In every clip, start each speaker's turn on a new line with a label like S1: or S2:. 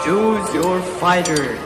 S1: Choose your fighter.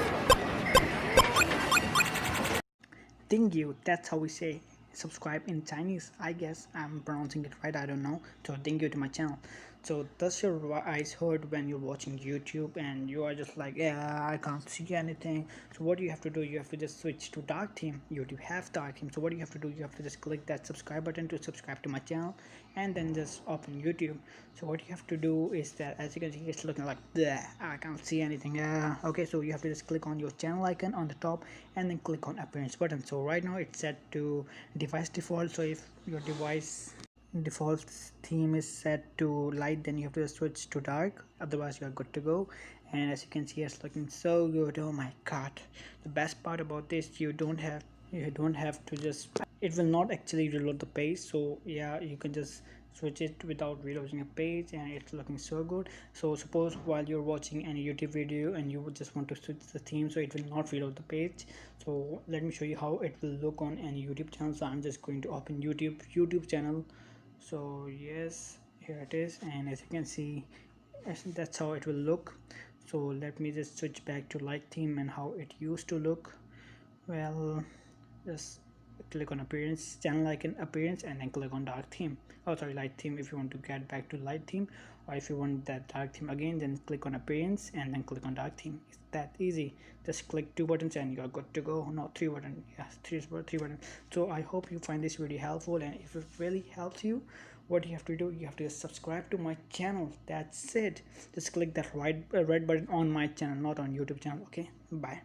S2: Thank you, that's how we say subscribe in Chinese. I guess I'm pronouncing it right, I don't know. So thank you to my channel. So does your eyes hurt when you're watching YouTube and you are just like, yeah, I can't see anything? So what do you have to do? You have to just switch to dark theme. YouTube have dark theme. So what do you have to do? You have to just click that subscribe button to subscribe to my channel and then just open YouTube. So what you have to do is that, as you can see, it's looking like bleh, I can't see anything. Okay, so you have to just click on your channel icon on the top and then click on appearance button. So right now it's set to device default. So if your device default theme is set to light, then you have to switch to dark, otherwise you are good to go. And as you can see, it's looking so good. Oh my god, the best part about this, you don't have to just, it will not actually reload the page. So yeah, you can just switch it without reloading a page and it's looking so good. So suppose while you're watching any YouTube video and you would just want to switch the theme, so it will not reload the page. So let me show you how it will look on any YouTube channel. So I'm just going to open YouTube channel. So yes, here it is, and as you can see, that's how it will look. So let me just switch back to light theme and how it used to look. Well, just click on appearance, channel icon, appearance, and then click on dark theme. Oh sorry, light theme if you want to get back to light theme, or if you want that dark theme again, then click on appearance and then click on dark theme. It's that easy. Just click 2 buttons and you're good to go. No, 3 buttons. Yes, three buttons. So I hope you find this video helpful, and if it really helps you, what you have to do, you have to subscribe to my channel. That's it. Just click that red button on my channel, not on YouTube channel. Okay, bye.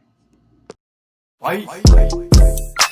S1: Fight.